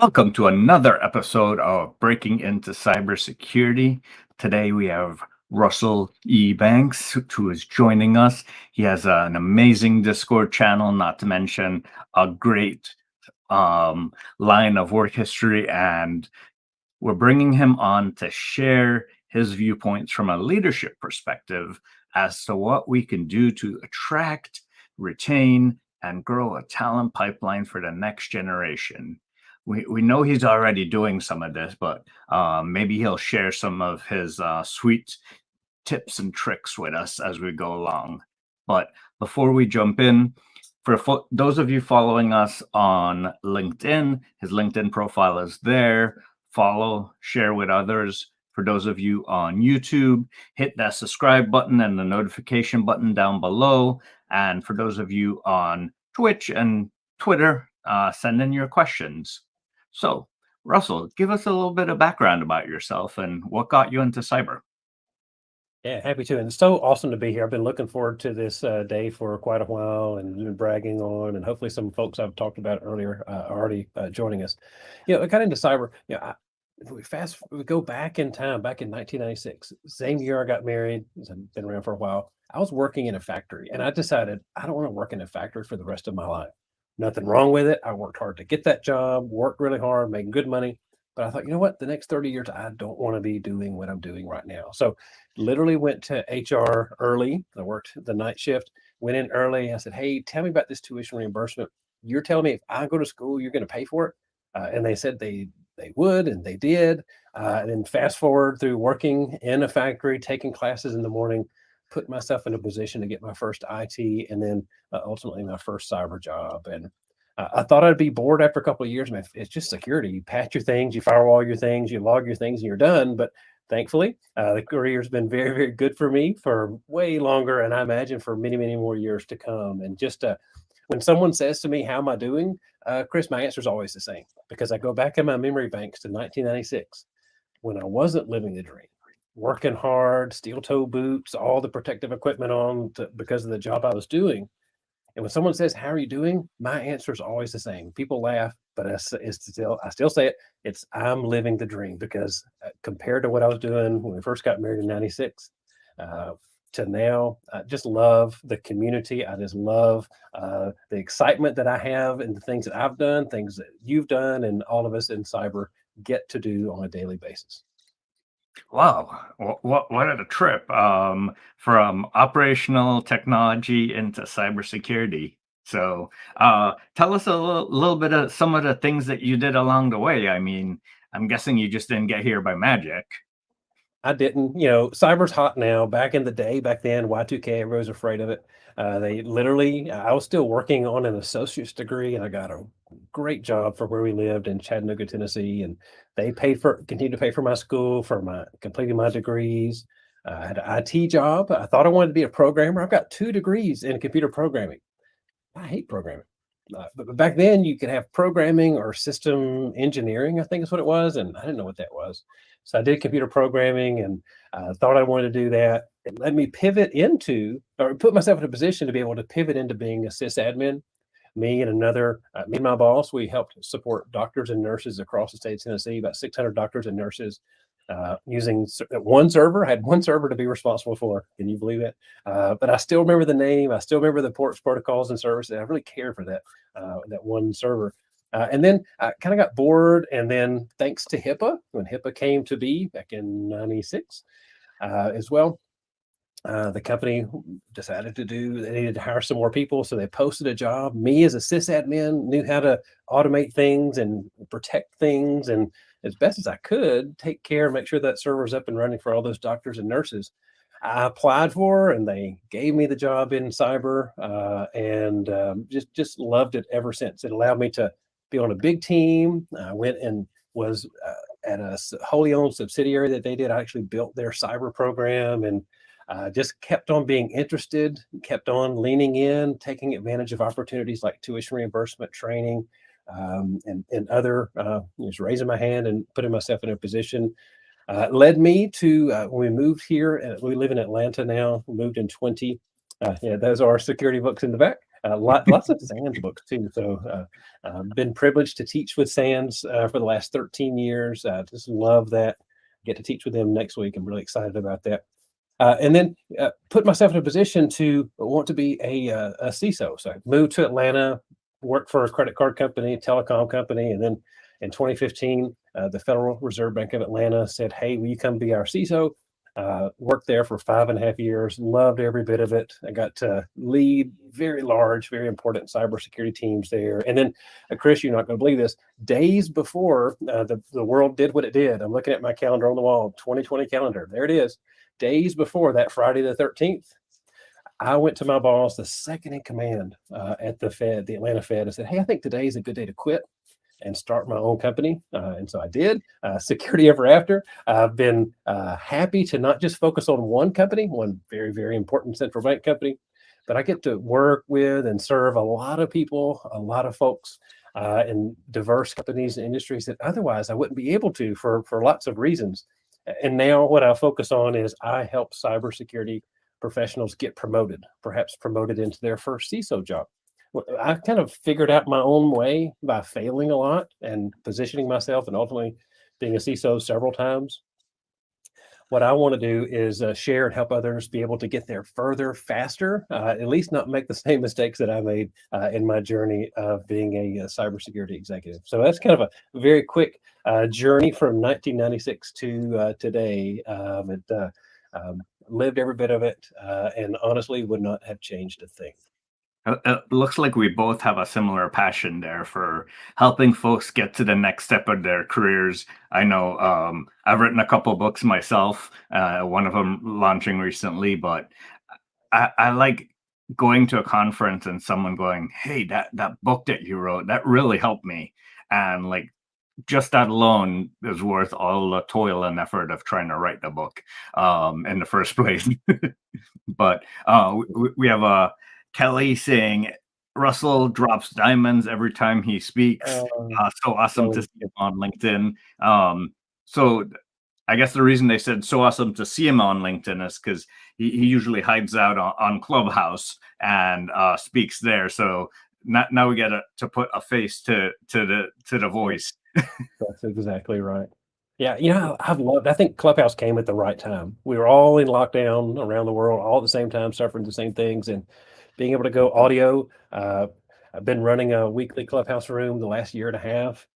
Welcome to another episode of Breaking Into Cybersecurity. Today we have Russell Eubanks who is joining us. He has an amazing Discord channel, not to mention a great line of work history, and we're bringing him on to share his viewpoints from a leadership perspective as to what we can do to attract, retain, and grow a talent pipeline for the next generation. We know he's already doing some of this, but maybe he'll share some of his sweet tips and tricks with us as we go along. But before we jump in, for those of you following us on LinkedIn, his LinkedIn profile is there. Follow, share with others. For those of you on YouTube, hit that subscribe button and the notification button down below. And for those of you on Twitch and Twitter, send in your questions. So, Russell, give us a little bit of background about yourself and what got you into cyber. Yeah, happy to. And it's so awesome to be here. I've been looking forward to this day for quite a while and been bragging on, and hopefully some folks I've talked about earlier are already joining us. I got into cyber. If we go back in time, back in 1996, same year I got married. I've been around for a while. I was working in a factory, and I decided I don't want to work in a factory for the rest of my life. Nothing wrong with it. I worked hard to get that job, worked really hard, making good money. But I thought, you know what? The next 30 years, I don't want to be doing what I'm doing right now. So literally went to HR early. I worked the night shift, went in early. I said, hey, tell me about this tuition reimbursement. You're telling me if I go to school, you're going to pay for it? And they said they would, and they did. And then fast forward through working in a factory, taking classes in the morning, put myself in a position to get my first IT, and then ultimately my first cyber job. And I thought I'd be bored after a couple of years. Man, it's just security. You patch your things, you firewall your things, you log your things, and you're done. But thankfully, the career's been very, very good for me for way longer, and I imagine for many, many more years to come. And just when someone says to me, how am I doing? Chris, my answer is always the same, because I go back in my memory banks to 1996 when I wasn't living the dream, working hard, steel toe boots, all the protective equipment on because of the job I was doing. And when someone says, how are you doing? My answer is always the same. People laugh, but I still say it. It's I'm living the dream, because compared to what I was doing when we first got married in 96 to now, I just love the community. I just love the excitement that I have and the things that I've done, things that you've done, and all of us in cyber get to do on a daily basis. Wow, what a trip from operational technology into cybersecurity. So, tell us a little bit of some of the things that you did along the way. I mean, I'm guessing you just didn't get here by magic. I didn't. Cyber's hot now. Back in the day, back then, Y2K, everybody was afraid of it. I was still working on an associate's degree, and I got a great job for where we lived in Chattanooga, Tennessee. And they continued to pay for my school, for completing my degrees. I had an IT job. I thought I wanted to be a programmer. I've got 2 degrees in computer programming. I hate programming. But back then, you could have programming or system engineering, I think is what it was. And I didn't know what that was. So I did computer programming, and thought I wanted to do that. It let me put myself in a position to be able to pivot into being a sysadmin. Me and my boss, we helped support doctors and nurses across the state of Tennessee, about 600 doctors and nurses, using one server. I had one server to be responsible for. Can you believe it? But I still remember the name. I still remember the ports, protocols, and services. I really cared for that one server. And then I kind of got bored. And then thanks to HIPAA, when HIPAA came to be back in 96 as well, the company decided they needed to hire some more people. So they posted a job. Me as a sysadmin knew how to automate things and protect things, and as best as I could, take care and make sure that server's up and running for all those doctors and nurses. I applied for, and they gave me the job in cyber, and just loved it ever since. It allowed me to be on a big team. I went and was at a wholly owned subsidiary that they did. I actually built their cyber program, and just kept on being interested, kept on leaning in, taking advantage of opportunities like tuition reimbursement, training, and other, just raising my hand and putting myself in a position. Led me to when we moved here. We live in Atlanta now. We moved in 20. Yeah, those are our security books in the back. Lots of SANS books too. So been privileged to teach with SANS for the last 13 years. Just love that. Get to teach with them next week. I'm really excited about that. And then put myself in a position to want to be a CISO. So I moved to Atlanta, worked for a credit card company, telecom company, and then in 2015, the Federal Reserve Bank of Atlanta said, "Hey, will you come be our CISO?" Worked there for 5.5 years, loved every bit of it. I got to lead very large, very important cybersecurity teams there. And then, Chris, you're not going to believe this, days before the world did what it did, I'm looking at my calendar on the wall, 2020 calendar, there it is. Days before that Friday the 13th, I went to my boss, the second in command at the Fed, the Atlanta Fed, and said, "Hey, I think today is a good day to quit and start my own company." And so I did. Security Ever After. I've been happy to not just focus on one company, one very, very important central bank company, but I get to work with and serve a lot of people, a lot of folks in diverse companies and industries that otherwise I wouldn't be able to for lots of reasons. And now what I focus on is I help cybersecurity professionals get promoted, perhaps promoted into their first CISO job. I kind of figured out my own way by failing a lot and positioning myself and ultimately being a CISO several times. What I want to do is share and help others be able to get there further, faster, at least not make the same mistakes that I made in my journey of being a cybersecurity executive. So that's kind of a very quick journey from 1996 to today. Lived every bit of it and honestly would not have changed a thing. It looks like we both have a similar passion there for helping folks get to the next step of their careers. I know I've written a couple books myself, one of them launching recently, but I like going to a conference and someone going, "Hey, that book that you wrote, that really helped me." And like just that alone is worth all the toil and effort of trying to write the book in the first place. But we have a Kelly saying Russell drops diamonds every time he speaks. So awesome to see him on LinkedIn. So I guess the reason they said so awesome to see him on LinkedIn is because he usually hides out on Clubhouse and speaks there. So now we get to put a face to the voice. That's exactly right. Yeah, I think Clubhouse came at the right time. We were all in lockdown around the world, all at the same time, suffering the same things, and being able to go audio. I've been running a weekly Clubhouse room the last year and a half.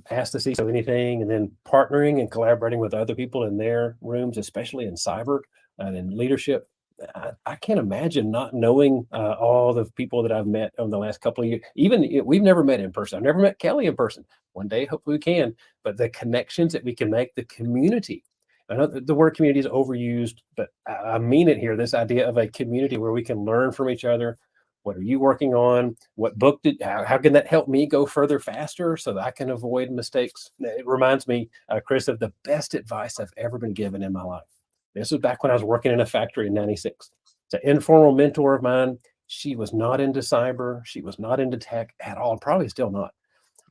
Asked to see so anything, and then partnering and collaborating with other people in their rooms, especially in cyber and in leadership. I can't imagine not knowing all the people that I've met over the last couple of years. Even we've never met in person. I've never met Kelly in person. One day, hopefully we can. But the connections that we can make, the community. I know the word community is overused, but I mean it here. This idea of a community where we can learn from each other. What are you working on? What book how can that help me go further faster so that I can avoid mistakes? It reminds me, Chris, of the best advice I've ever been given in my life. This was back when I was working in a factory in 96. It's an informal mentor of mine. She was not into cyber. She was not into tech at all, and probably still not.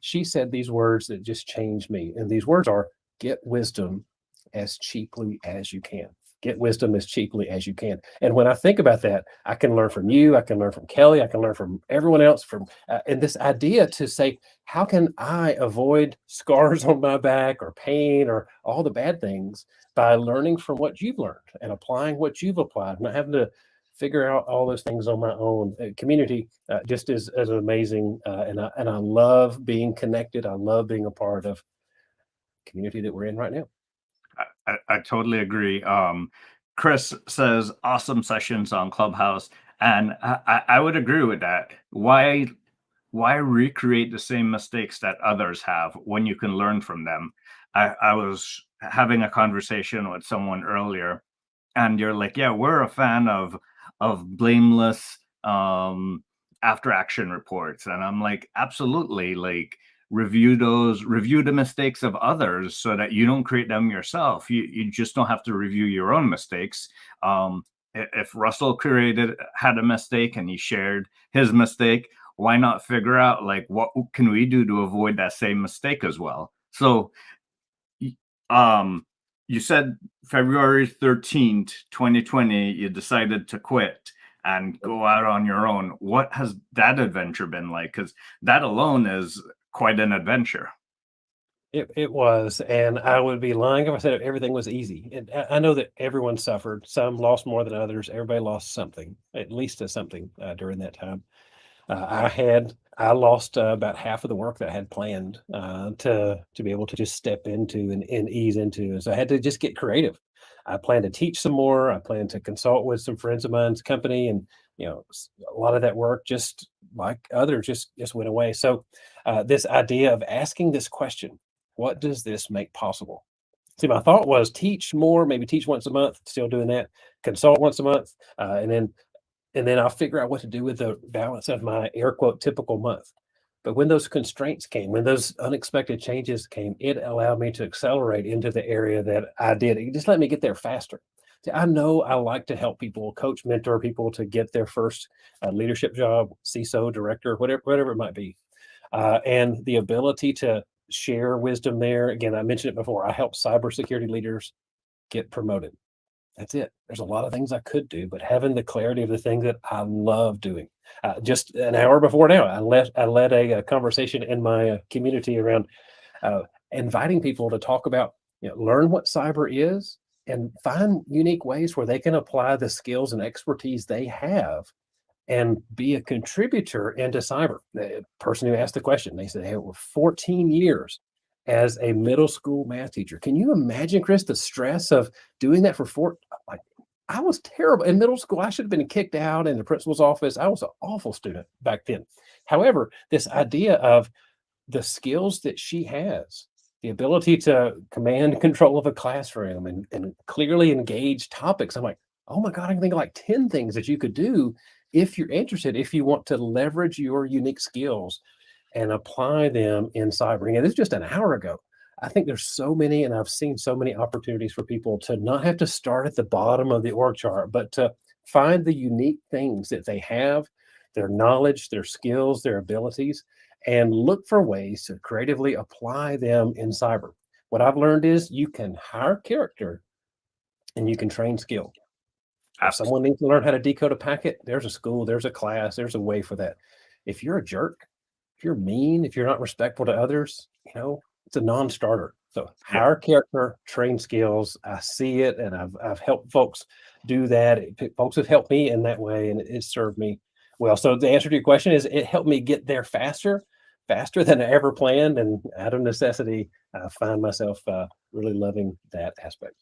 She said these words that just changed me. And these words are, get wisdom as cheaply as you can. Get wisdom as cheaply as you can. And when I think about that, I can learn from you. I can learn from Kelly. I can learn from everyone else. And this idea to say, how can I avoid scars on my back or pain or all the bad things by learning from what you've learned and applying what you've applied, not having to figure out all those things on my own. Community just is amazing. And I love being connected. I love being a part of the community that we're in right now. I totally agree. Chris says awesome sessions on Clubhouse, and I would agree with that. Why recreate the same mistakes that others have when you can learn from them? I was having a conversation with someone earlier, and you're like, "Yeah, we're a fan of blameless after action reports," and I'm like, "Absolutely, like." Review the mistakes of others so that you don't create them yourself. You just don't have to review your own mistakes. If Russell had a mistake and he shared his mistake, why not figure out like what can we do to avoid that same mistake as well? So you said February 13th, 2020, you decided to quit. and go out on your own. What has that adventure been like? Because that alone is quite an adventure. It was, and I would be lying if I said everything was easy. And I know that everyone suffered. Some lost more than others. Everybody lost something, at least to something during that time. I lost about half of the work that I had planned to be able to just step into and ease into. And so I had to just get creative. I planned to teach some more. I planned to consult with some friends of mine's company, and a lot of that work, just like others, just went away. So this idea of asking this question, what does this make possible? See, my thought was teach more, maybe teach once a month, still doing that, consult once a month, and then I'll figure out what to do with the balance of my air quote typical month. But when those constraints came, when those unexpected changes came, it allowed me to accelerate into the area that I did. It just let me get there faster. See, I know I like to help people, coach, mentor people to get their first leadership job, CISO, director, whatever it might be. And the ability to share wisdom there. Again, I mentioned it before. I help cybersecurity leaders get promoted. That's it. There's a lot of things I could do, but having the clarity of the thing that I love doing. Just an hour before now, I led a conversation in my community around inviting people to talk about, learn what cyber is and find unique ways where they can apply the skills and expertise they have and be a contributor into cyber. The person who asked the question, they said, "Hey, we're 14 years as a middle school math teacher." Can you imagine, Chris, the stress of doing that for like, I was terrible in middle school. I should have been kicked out in the principal's office. I was an awful student back then. However, this idea of the skills that she has, the ability to command and control of a classroom and clearly engage topics. I'm like, oh my God, I can think of like 10 things that you could do if you're interested, if you want to leverage your unique skills and apply them in cyber. And this is just an hour ago. I think there's so many, and I've seen so many opportunities for people to not have to start at the bottom of the org chart, but to find the unique things that they have, their knowledge, their skills, their abilities, and look for ways to creatively apply them in cyber. What I've learned is you can hire character and you can train skill. If someone needs to learn how to decode a packet, there's a school, there's a class, there's a way for that. If you're a jerk, if you're mean, if you're not respectful to others, it's a non-starter. So hire character, train skills. I see it, and I've helped folks do that. Folks have helped me in that way, and it served me well. So the answer to your question is it helped me get there faster than I ever planned, and out of necessity, I find myself really loving that aspect.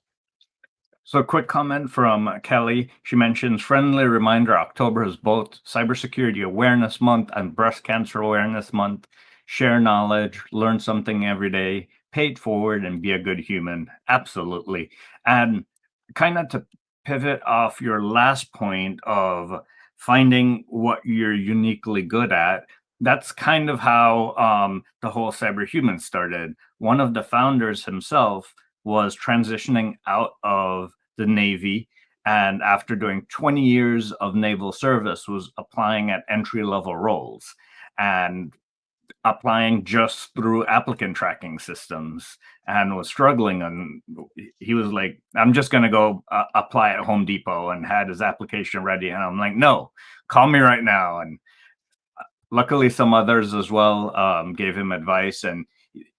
So a quick comment from Kelly. She mentions, friendly reminder, October is both Cybersecurity Awareness Month and Breast Cancer Awareness Month. Share knowledge, learn something every day, pay it forward, and be a good human. Absolutely. And kind of to pivot off your last point of finding what you're uniquely good at, that's kind of how the whole Cyberhuman started. One of the founders himself was transitioning out of the Navy, and after doing 20 years of naval service was applying at entry-level roles and applying just through applicant tracking systems, and was struggling. And he was like, I'm just going to go apply at Home Depot, and had his application ready. And I'm like, no, call me right now. And luckily some others as well gave him advice, and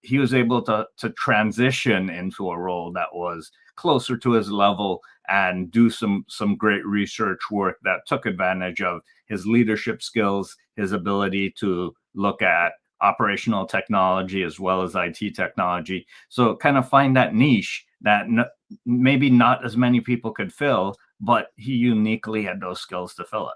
he was able to transition into a role that was closer to his level and do some great research work that took advantage of his leadership skills, his ability to look at operational technology as well as IT technology. So kind of find that niche that maybe not as many people could fill, but he uniquely had those skills to fill it.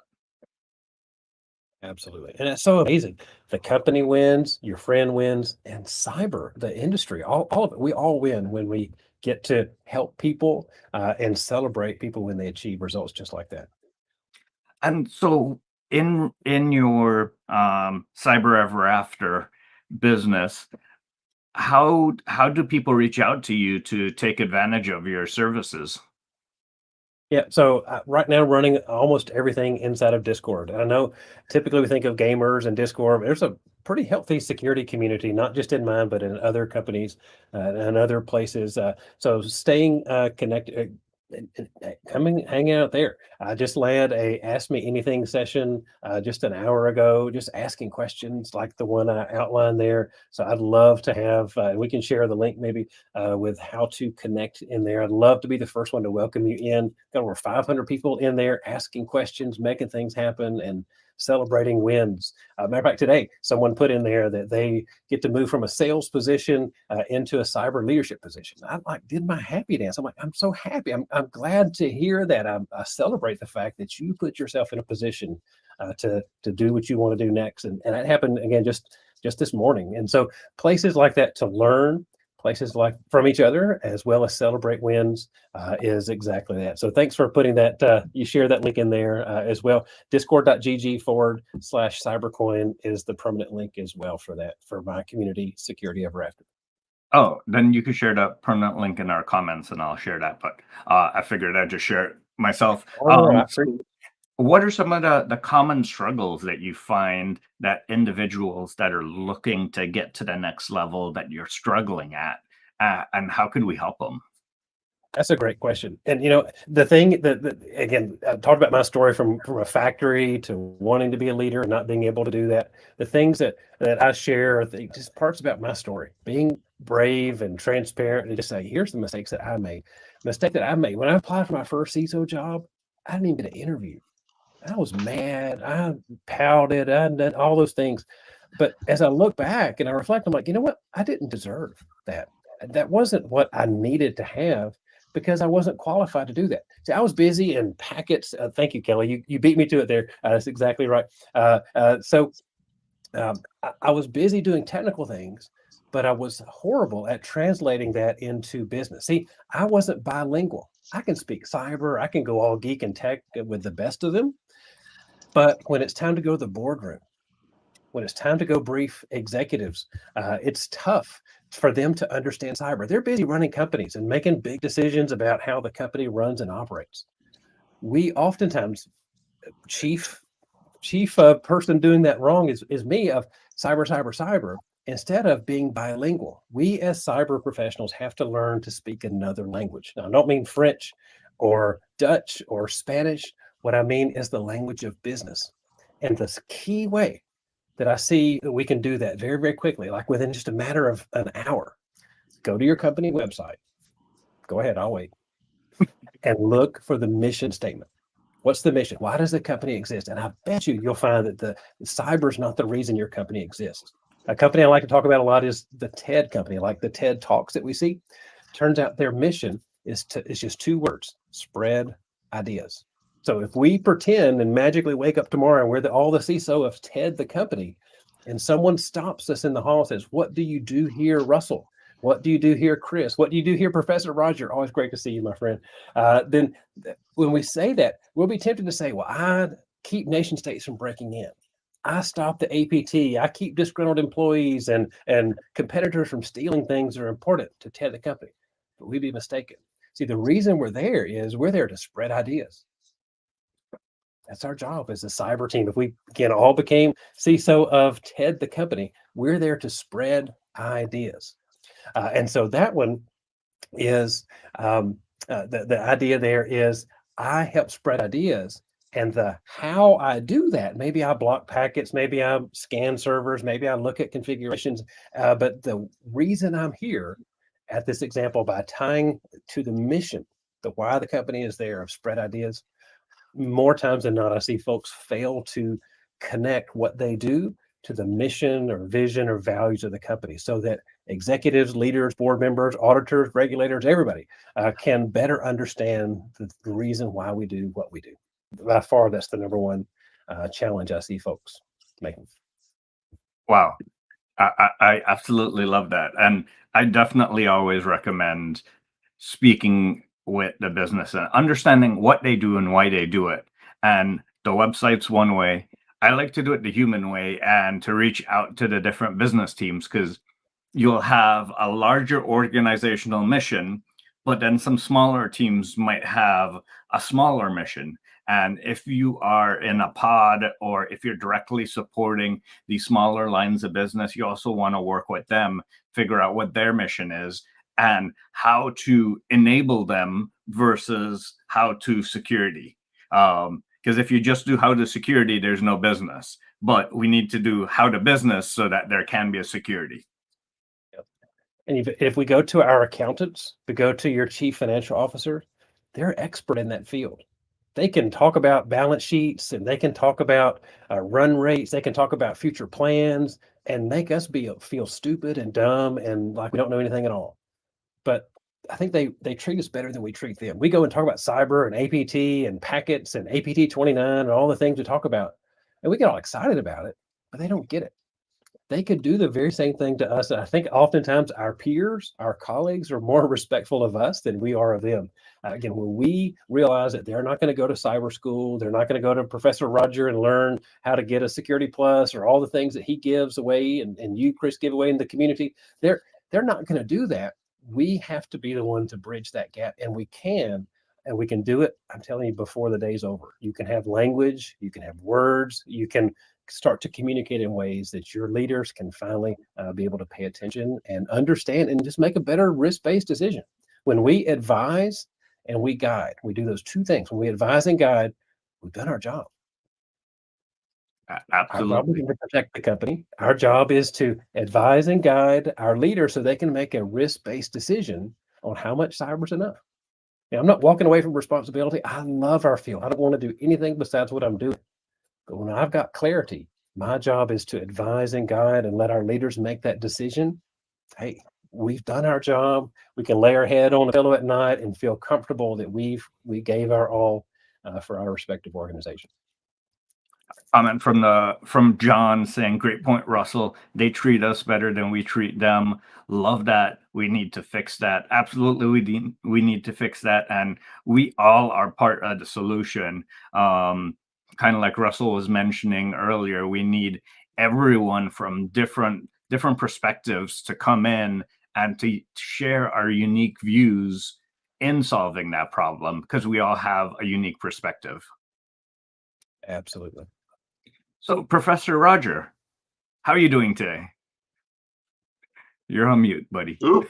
Absolutely. And it's so amazing. The company wins, your friend wins, and cyber, the industry, all of it, we all win when we get to help people and celebrate people when they achieve results just like that. And so in your cyber ever after business, how do people reach out to you to take advantage of your services? Yeah, so right now running almost everything inside of Discord. I know typically we think of gamers and Discord. There's a pretty healthy security community, not just in mine, but in other companies and other places. So staying connected, come and hang out there. I just led a Ask Me Anything session just an hour ago, just asking questions like the one I outlined there. So I'd love to have, we can share the link maybe with how to connect in there. I'd love to be the first one to welcome you in. Got over 500 people in there asking questions, making things happen, and celebrating wins. Matter of fact, today someone put in there that they get to move from a sales position into a cyber leadership position. I like did my happy dance. I'm like, I'm so happy. I'm glad to hear that. I celebrate the fact that you put yourself in a position to do what you want to do next. And that happened again just this morning. And so places like that to learn, places like from each other, as well as celebrate wins, is exactly that. So thanks for putting that. You share that link in there as well. Discord.gg/cybercoin is the permanent link as well for that, for my community security ever after. Oh, then you can share the permanent link in our comments and I'll share that. But I figured I'd just share it myself. What are some of the common struggles that you find that individuals that are looking to get to the next level that you're struggling at, and how can we help them? That's a great question. And the thing that again, I talked about my story from a factory to wanting to be a leader and not being able to do that. The things that I share are just parts about my story, being brave and transparent, and just say, here's the mistakes that I made. Mistake that I made when I applied for my first CISO job, I didn't even get an interview. I was mad. I pouted. I did all those things. But as I look back and I reflect, I'm like, you know what? I didn't deserve that. That wasn't what I needed to have because I wasn't qualified to do that. See, I was busy in packets. Thank you, Kelly. You beat me to it there. That's exactly right. So I was busy doing technical things, but I was horrible at translating that into business. See, I wasn't bilingual. I can speak cyber. I can go all geek and tech with the best of them. But when it's time to go to the boardroom, when it's time to go brief executives, it's tough for them to understand cyber. They're busy running companies and making big decisions about how the company runs and operates. We oftentimes, chief person doing that wrong is me of cyber. Instead of being bilingual, we as cyber professionals have to learn to speak another language. Now, I don't mean French or Dutch or Spanish. What I mean is the language of business. And the key way that I see that we can do that very, very quickly, like within just a matter of an hour, go to your company website. Go ahead, I'll wait. And look for the mission statement. What's the mission? Why does the company exist? And I bet you'll find that the cyber is not the reason your company exists. A company I like to talk about a lot is the TED company, like the TED Talks that we see. Turns out their mission is just two words: spread ideas. So if we pretend and magically wake up tomorrow and we're all the CISO of TED, the company, and someone stops us in the hall and says, "What do you do here, Russell? What do you do here, Chris? What do you do here, Professor Roger? Always great to see you, my friend." Then when we say that, we'll be tempted to say, well, I keep nation states from breaking in. I stop the APT. I keep disgruntled employees and competitors from stealing things that are important to TED, the company. But we'd be mistaken. See, the reason we're there is we're there to spread ideas. That's our job as a cyber team. If we all became CISO of TED, the company, we're there to spread ideas. And so that one is the idea there is I help spread ideas, and the how I do that, maybe I block packets, maybe I scan servers, maybe I look at configurations. But the reason I'm here at this example, by tying to the mission, the why the company is there of spread ideas, more times than not, I see folks fail to connect what they do to the mission or vision or values of the company, so that executives, leaders, board members, auditors, regulators, everybody can better understand the reason why we do what we do. By far, that's the number one challenge I see folks making. Wow. I absolutely love that. And I definitely always recommend speaking with the business and understanding what they do and why they do it. And the website's one way. I like to do it the human way and to reach out to the different business teams, because you'll have a larger organizational mission, but then some smaller teams might have a smaller mission. And if you are in a pod or if you're directly supporting the smaller lines of business, you also want to work with them, figure out what their mission is, and how to enable them versus how to security. Because if you just do how to security, there's no business. But we need to do how to business so that there can be a security. And if we go to our accountants, we go to your chief financial officer, they're expert in that field. They can talk about balance sheets and they can talk about run rates. They can talk about future plans and make us feel stupid and dumb and like we don't know anything at all. But I think they treat us better than we treat them. We go and talk about cyber and APT and packets and APT 29 and all the things we talk about. And we get all excited about it, but they don't get it. They could do the very same thing to us. I think oftentimes our peers, our colleagues are more respectful of us than we are of them. Again, when we realize that they're not going to go to cyber school, they're not going to go to Professor Roger and learn how to get a Security Plus or all the things that he gives away and you, Chris, give away in the community, they're not going to do that. We have to be the one to bridge that gap, and we can do it. I'm telling you, before the day's over. You can have language, you can have words, you can start to communicate in ways that your leaders can finally be able to pay attention and understand and just make a better risk-based decision. When we advise and we guide, we do those two things. When we advise and guide, we've done our job. Absolutely. Our job is to protect the company. Our job is to advise and guide our leaders so they can make a risk-based decision on how much cyber is enough. Now, I'm not walking away from responsibility. I love our field. I don't want to do anything besides what I'm doing. But when I've got clarity, my job is to advise and guide and let our leaders make that decision. Hey, we've done our job. We can lay our head on a pillow at night and feel comfortable that we gave our all for our respective organizations. Comment from John saying, "Great point, Russell. They treat us better than we treat them. Love that. We need to fix that. Absolutely, we need to fix that, and we all are part of the solution." Kind of like Russell was mentioning earlier, we need everyone from different perspectives to come in and to share our unique views in solving that problem, because we all have a unique perspective. Absolutely. So, Professor Roger, how are you doing today? You're on mute, buddy. Ooh.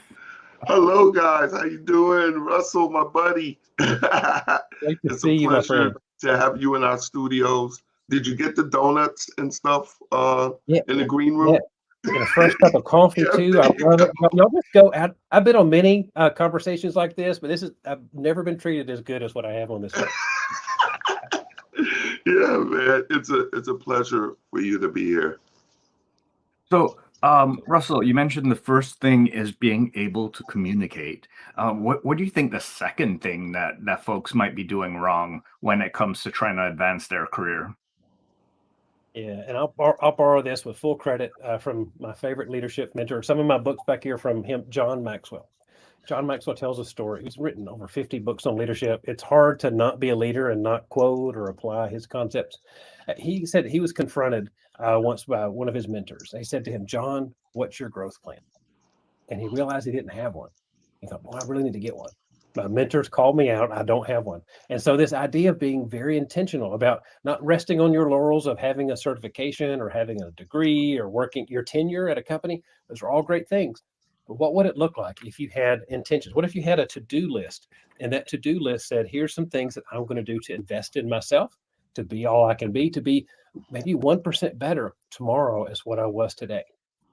Hello, guys. How you doing, Russell, my buddy? Great to It's see a you, my friend. pleasure to have you in our studios. Did you get the donuts and stuff in the green room? Get a fresh cup of coffee too. I love it. Y'all just go out. I've been on many conversations like this, but I've never been treated as good as what I have on this one. Yeah, man. It's a pleasure for you to be here. So, Russell, you mentioned the first thing is being able to communicate. What do you think the second thing that folks might be doing wrong when it comes to trying to advance their career? Yeah, and I'll borrow this with full credit from my favorite leadership mentor. Some of my books back here from him, John Maxwell. John Maxwell tells a story. He's written over 50 books on leadership. It's hard to not be a leader and not quote or apply his concepts. He said he was confronted once by one of his mentors. They said to him, "John, what's your growth plan?" And he realized he didn't have one. He thought, "Boy, I really need to get one. My mentors called me out. I don't have one." And so this idea of being very intentional about not resting on your laurels of having a certification or having a degree or working your tenure at a company, those are all great things. But what would it look like if you had intentions? What if you had a to-do list and that to-do list said, here's some things that I'm going to do to invest in myself, to be all I can be, to be maybe 1% better tomorrow as what I was today.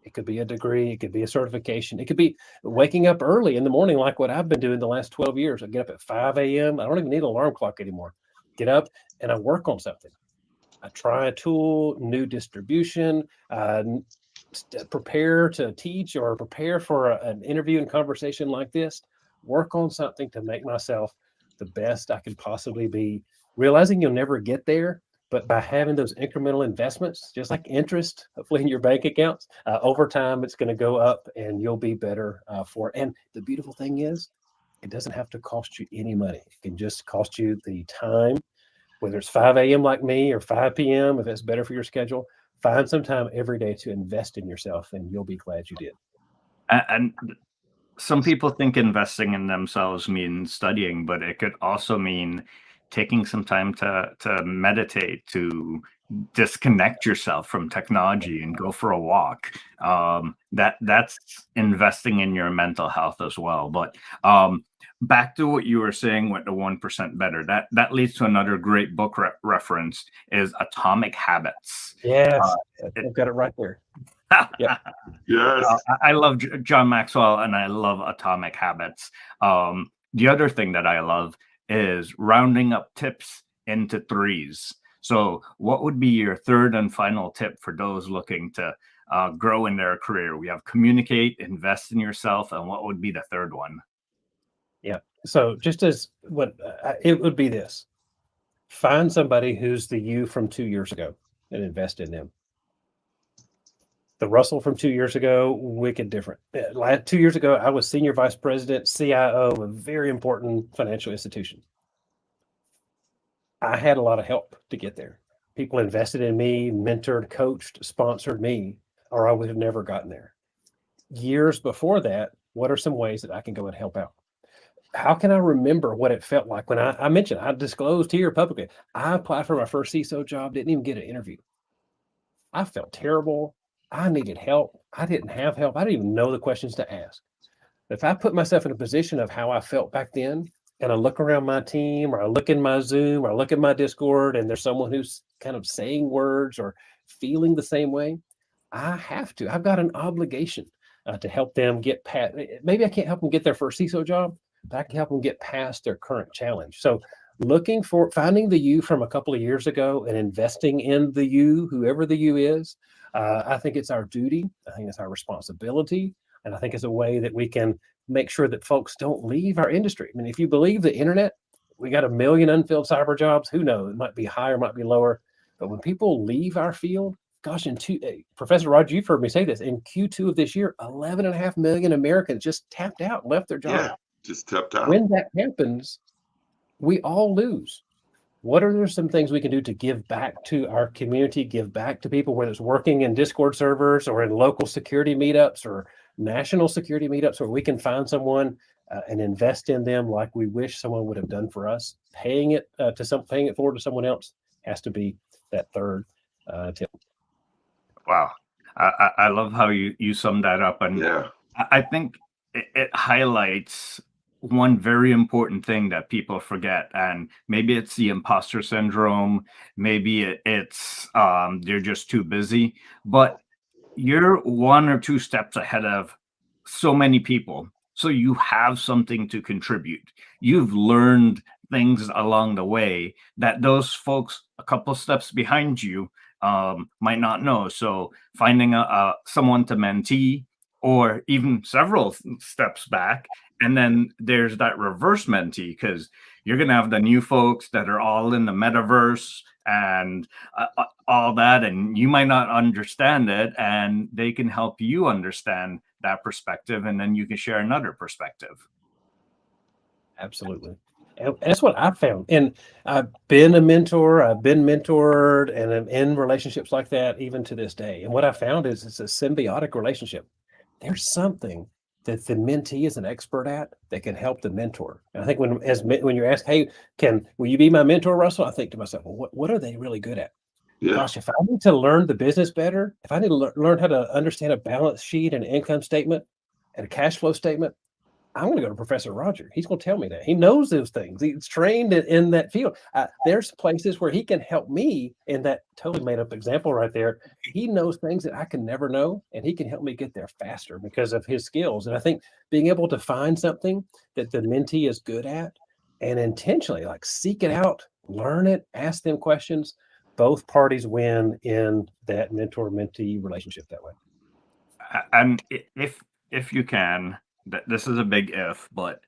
It could be a degree, it could be a certification, it could be waking up early in the morning like what I've been doing the last 12 years. I get up at 5 a.m. I don't even need an alarm clock anymore. Get up and I work on something. I try a tool, new distribution, prepare to teach or prepare for an interview and conversation like this, work on something to make myself the best I could possibly be, realizing you'll never get there, but by having those incremental investments, just like interest, hopefully in your bank accounts, over time, it's going to go up and you'll be better for it. And the beautiful thing is, it doesn't have to cost you any money. It can just cost you the time, whether it's 5 a.m. like me or 5 p.m. if it's better for your schedule. Find some time every day to invest in yourself, and you'll be glad you did. And some people think investing in themselves means studying, but it could also mean taking some time to meditate, to disconnect yourself from technology and go for a walk. That's investing in your mental health as well. But back to what you were saying with the 1% better, that leads to another great book reference is Atomic Habits. Yes, I've got it right there. Yep. Yes. I love John Maxwell, and I love Atomic Habits. The other thing that I love is rounding up tips into threes. So what would be your third and final tip for those looking to grow in their career? We have communicate, invest in yourself, and what would be the third one? Yeah. So just as what it would be this: find somebody who's the you from 2 years ago and invest in them. The Russell from 2 years ago, wicked different. 2 years ago, I was senior vice president, CIO of a very important financial institution. I had a lot of help to get there. People invested in me, mentored, coached, sponsored me, or I would have never gotten there. Years before that, what are some ways that I can go and help out? How can I remember what it felt like when I mentioned, I disclosed here publicly, I applied for my first CISO job, didn't even get an interview. I felt terrible. I needed help. I didn't have help. I didn't even know the questions to ask. If I put myself in a position of how I felt back then, and I look around my team, or I look in my Zoom, or I look at my Discord, and there's someone who's kind of saying words or feeling the same way, I've got an obligation to help them get past. Maybe I can't help them get their first CISO job, but I can help them get past their current challenge. So finding the you from a couple of years ago and investing in the you, whoever the you is, I think it's our duty. I think it's our responsibility. And I think it's a way that we can make sure that folks don't leave our industry. I mean, if you believe the internet, we got 1 million unfilled cyber jobs. Who knows? It might be higher, might be lower. But when people leave our field, gosh, Professor Roger, you've heard me say this, in Q2 of this year, 11.5 million Americans just tapped out, left their job. Yeah, just tapped out. When that happens, we all lose. What are there some things we can do to give back to our community, give back to people, whether it's working in Discord servers or in local security meetups or national security meetups, where we can find someone and invest in them like we wish someone would have done for us? Paying it forward to someone else has to be that third tip. Wow. I love how you summed that up. And Yeah. I think it highlights one very important thing that people forget, and maybe it's the imposter syndrome, maybe it's they're just too busy, but you're 1 or 2 steps ahead of so many people, so you have something to contribute. You've learned things along the way that those folks a couple steps behind you might not know. So finding someone to mentee, or even several steps back. And then there's that reverse mentee, because you're going to have the new folks that are all in the metaverse and all that, and you might not understand it, and they can help you understand that perspective, and then you can share another perspective. Absolutely. And that's what I found. And I've been a mentor, I've been mentored, and I'm in relationships like that even to this day. And what I found is it's a symbiotic relationship. There's something that the mentee is an expert at that can help the mentor. And I think when you're asked, hey, will you be my mentor, Russell? I think to myself, well, what are they really good at? Yeah. Gosh, if I need to learn the business better, if I need to learn how to understand a balance sheet and an income statement and a cash flow statement, I'm going to go to Professor Roger. He's going to tell me that. He knows those things. He's trained in that field. There's places where he can help me in that totally made up example right there. He knows things that I can never know, and he can help me get there faster because of his skills. And I think being able to find something that the mentee is good at and intentionally seek it out, learn it, ask them questions, both parties win in that mentor-mentee relationship that way. And if you can, this is a big if, but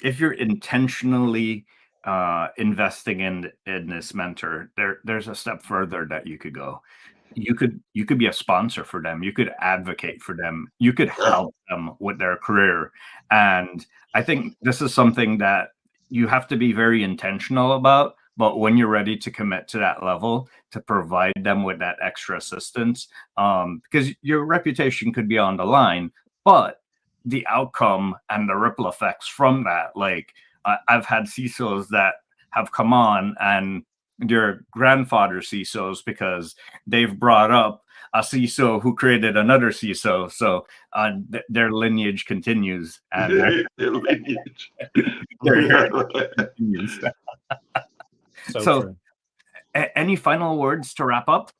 if you're intentionally investing in this mentor, there's a step further that you could go. You could be a sponsor for them. You could advocate for them. You could help them with their career. And I think this is something that you have to be very intentional about. But when you're ready to commit to that level, to provide them with that extra assistance, because your reputation could be on the line, but the outcome and the ripple effects from that, I've had CISOs that have come on and your grandfather CISOs because they've brought up a CISO who created another CISO. So their lineage continues. And Their lineage. their heritage continues. So true. Any final words to wrap up?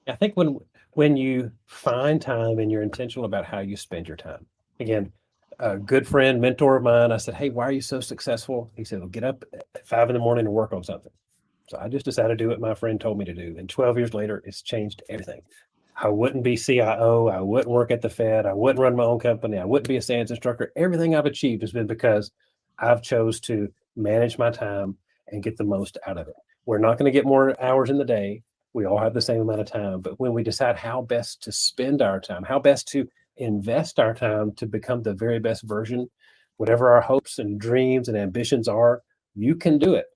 I think when you find time and you're intentional about how you spend your time, again, a good friend, mentor of mine, I said, "Hey, why are you so successful?" He said, "Well, get up at 5 in the morning and work on something." So I just decided to do what my friend told me to do. And 12 years later, it's changed everything. I wouldn't be CIO. I wouldn't work at the Fed. I wouldn't run my own company. I wouldn't be a SANS instructor. Everything I've achieved has been because I've chose to manage my time and get the most out of it. We're not going to get more hours in the day. We all have the same amount of time. But when we decide how best to spend our time, how best to invest our time to become the very best version, whatever our hopes and dreams and ambitions are, you can do it.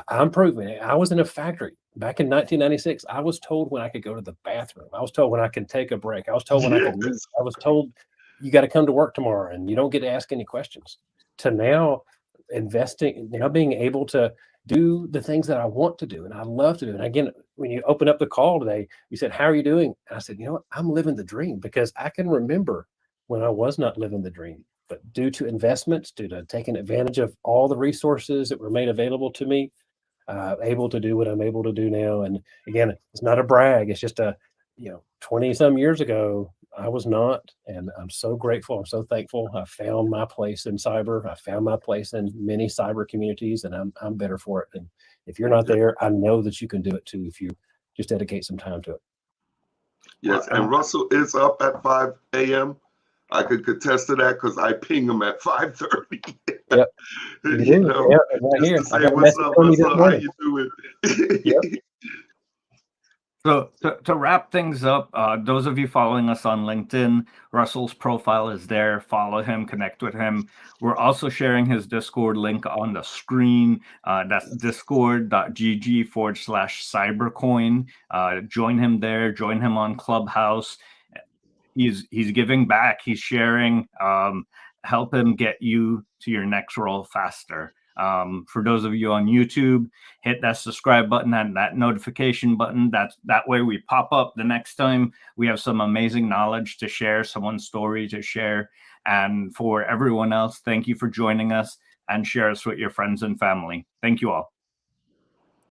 I'm proving it. I was in a factory back in 1996. I was told when I could go to the bathroom. I was told when I could take a break. I was told when I could leave. I was told you got to come to work tomorrow and you don't get to ask any questions. To now investing, now being able to do the things that I want to do and I love to do. And again, when you open up the call today, you said, "How are you doing?" And I said, "You know what? I'm living the dream," because I can remember when I was not living the dream. But due to investments, due to taking advantage of all the resources that were made available to me, able to do what I'm able to do now. And again, it's not a brag. It's just 20 some years ago, I was not. And I'm so grateful. I'm so thankful. I found my place in cyber. I found my place in many cyber communities, and I'm better for it. And if you're not there, I know that you can do it too if you just dedicate some time to it. Yes, and Russell is up at 5 a.m. I could contest to that because I ping him at 5:30. Yep. You know, yeah, right just here. to say, "What's up, Russell? How you doing?" Yep. So to wrap things up, those of you following us on LinkedIn, Russell's profile is there. Follow him, connect with him. We're also sharing his Discord link on the screen. That's discord.gg/cybercoin. Join him there. Join him on Clubhouse. He's giving back. He's sharing. Help him get you to your next role faster. For those of you on YouTube, hit that subscribe button and that notification button. That way we pop up the next time we have some amazing knowledge to share, someone's story to share. And for everyone else, thank you for joining us and share us with your friends and family. Thank you all.